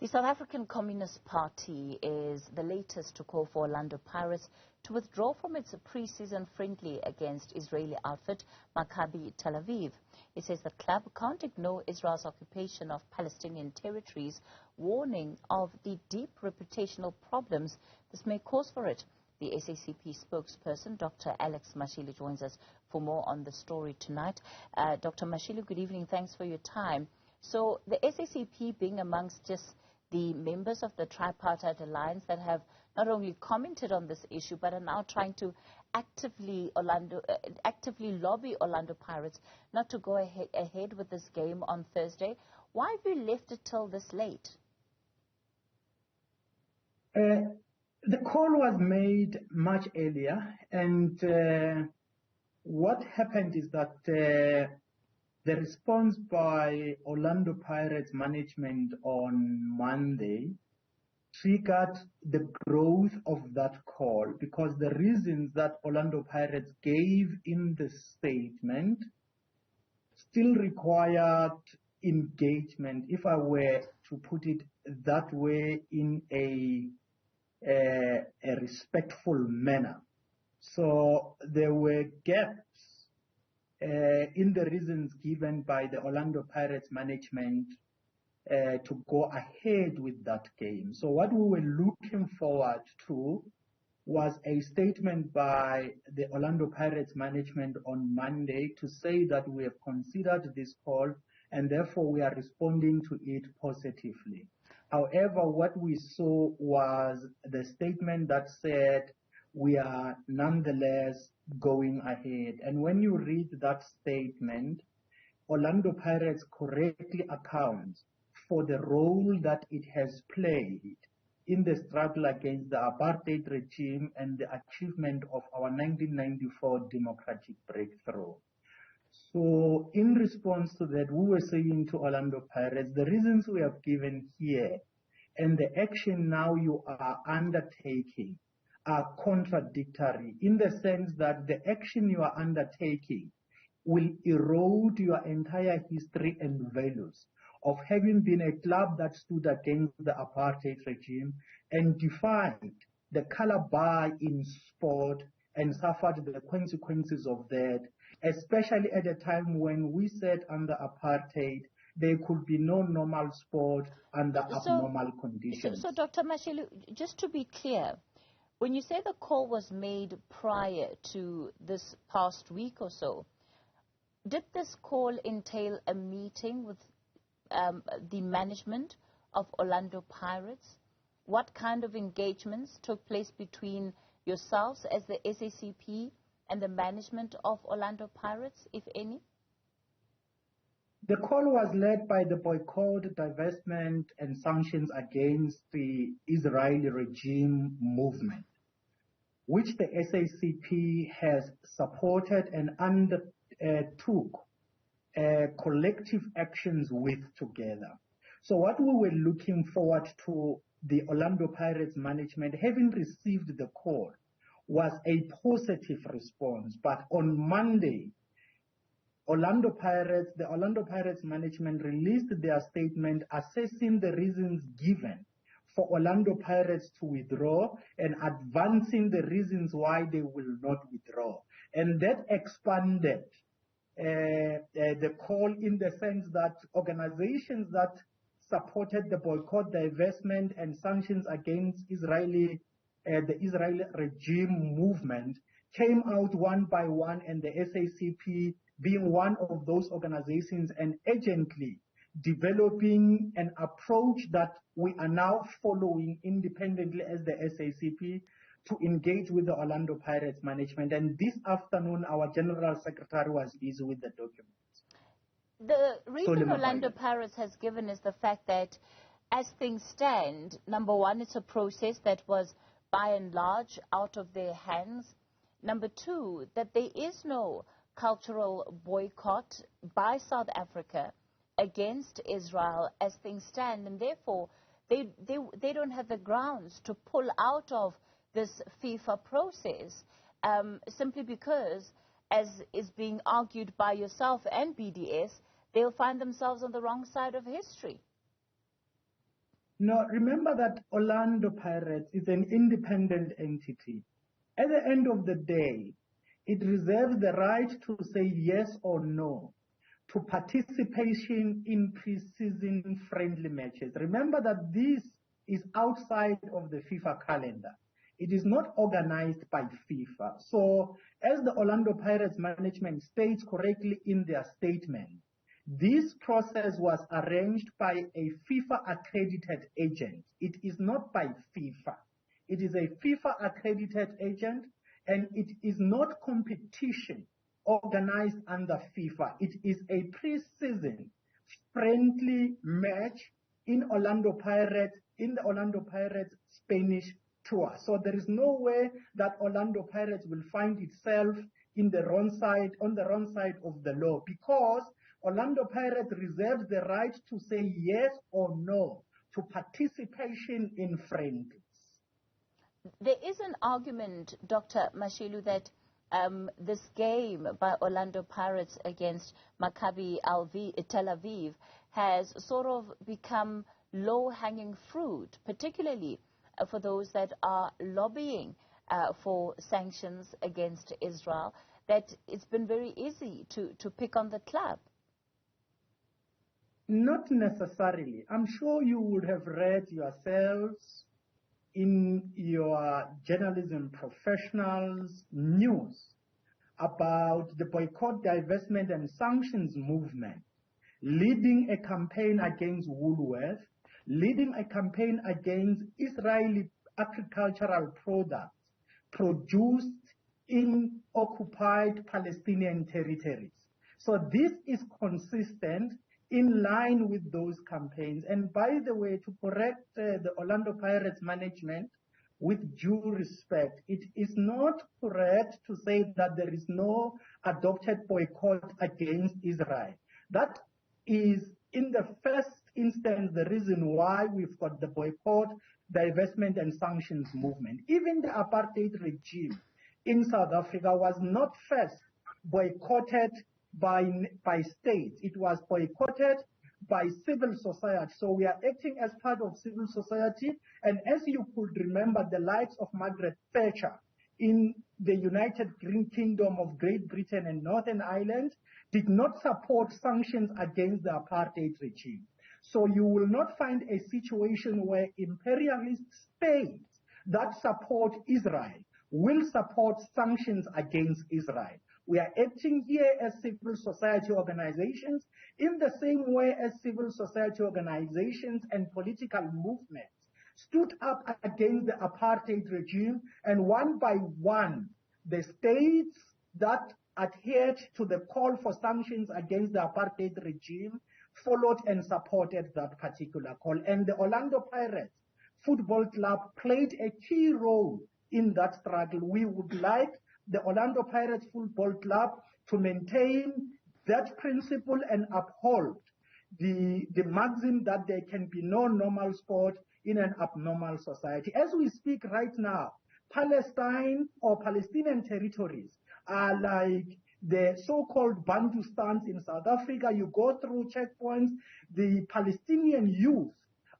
The South African Communist Party is the latest to call for Orlando Pirates to withdraw from its pre-season friendly against Israeli outfit Maccabi Tel Aviv. It says the club can't ignore Israel's occupation of Palestinian territories, warning of the deep reputational problems this may cause for it. The SACP spokesperson, Dr. Alex Mashilo, joins us for more on the story tonight. Dr. Mashilo, good evening. Thanks for your time. So the SACP being amongst just the members of the tripartite alliance that have not only commented on this issue but are now trying to actively lobby Orlando Pirates not to go ahead with this game on Thursday. Why have you left it till this late? The call was made much earlier, and what happened is that the response by Orlando Pirates management on Monday triggered the growth of that call, because the reasons that Orlando Pirates gave in the statement still required engagement, if I were to put it that way, in a respectful manner. So there were gaps in the reasons given by the Orlando Pirates management to go ahead with that game. So what we were looking forward to was a statement by the Orlando Pirates management on Monday to say that we have considered this call and therefore we are responding to it positively. However, what we saw was the statement that said we are nonetheless going ahead. And when you read that statement, Orlando Pirates correctly accounts for the role that it has played in the struggle against the apartheid regime and the achievement of our 1994 democratic breakthrough. So in response to that, we were saying to Orlando Pirates, the reasons we have given here and the action now you are undertaking are contradictory, in the sense that the action you are undertaking will erode your entire history and values of having been a club that stood against the apartheid regime and defied the color bar in sport and suffered the consequences of that, especially at a time when we said under apartheid there could be no normal sport under abnormal conditions. So Dr. Mashilo, just to be clear, when you say the call was made prior to this past week or so, did this call entail a meeting with the management of Orlando Pirates? What kind of engagements took place between yourselves as the SACP and the management of Orlando Pirates, if any? The call was led by the boycott, divestment, and sanctions against the Israeli regime movement, which the SACP has supported and undertook collective actions with together. So what we were looking forward to the Orlando Pirates management, having received the call, was a positive response. But on Monday, the Orlando Pirates management released their statement assessing the reasons given for Orlando Pirates to withdraw and advancing the reasons why they will not withdraw. And that expanded the call in the sense that organizations that supported the boycott, divestment, and sanctions against the Israeli regime movement came out one by one, and the SACP being one of those organizations and urgently developing an approach that we are now following independently as the SACP to engage with the Orlando Pirates management. And this afternoon, our General Secretary was busy with the documents. The reason Orlando Pirates has given is the fact that as things stand, number one, it's a process that was by and large out of their hands. Number two, that there is no cultural boycott by South Africa against Israel as things stand, and therefore they don't have the grounds to pull out of this FIFA process simply because, as is being argued by yourself and BDS, they'll find themselves on the wrong side of history. No, remember that Orlando Pirates is an independent entity. At the end of the day, it reserves the right to say yes or no to participation in pre-season friendly matches. Remember that this is outside of the FIFA calendar. It is not organized by FIFA. So, as the Orlando Pirates management states correctly in their statement, this process was arranged by a FIFA-accredited agent. It is not by FIFA. It is a FIFA-accredited agent, and it is not competition organized under FIFA. It is a pre-season friendly match in the Orlando Pirates Spanish tour. So there is no way that Orlando Pirates will find itself on the wrong side of the law, because Orlando Pirates reserves the right to say yes or no to participation in friendlies. There is an argument, Dr. Mashilo, that this game by Orlando Pirates against Maccabi Tel Aviv has sort of become low-hanging fruit, particularly for those that are lobbying for sanctions against Israel, that it's been very easy to pick on the club. Not necessarily. I'm sure you would have read yourselves in your journalism professionals news about the boycott, divestment and sanctions movement, leading a campaign against Woolworth, leading a campaign against Israeli agricultural products produced in occupied Palestinian territories. So this is consistent, in line with those campaigns. And by the way, to correct the Orlando Pirates management, with due respect, it is not correct to say that there is no adopted boycott against Israel. That is, in the first instance, the reason why we've got the boycott, divestment and sanctions movement. Even the apartheid regime in South Africa was not first boycotted by states. It was boycotted by civil society. So we are acting as part of civil society. And as you could remember, the likes of Margaret Thatcher in the United Kingdom of Great Britain and Northern Ireland did not support sanctions against the apartheid regime. So you will not find a situation where imperialist states that support Israel will support sanctions against Israel. We are acting here as civil society organizations in the same way as civil society organizations and political movements stood up against the apartheid regime, and one by one, the states that adhered to the call for sanctions against the apartheid regime followed and supported that particular call. And the Orlando Pirates Football Club played a key role in that struggle. We would like the Orlando Pirates Football Club to maintain that principle and uphold the maxim that there can be no normal sport in an abnormal society. As we speak right now, Palestine or Palestinian territories are like the so-called Bantustans in South Africa. You go through checkpoints, the Palestinian youth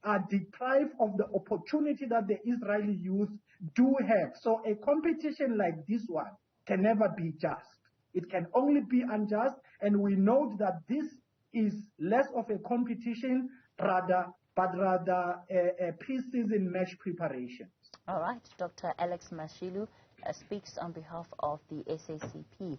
are deprived of the opportunity that the Israeli youth do have. So a competition like this one can never be just. It can only be unjust, and we note that this is less of a competition, but rather a pre-season match preparation. All right, Dr. Alex Mashilo speaks on behalf of the SACP.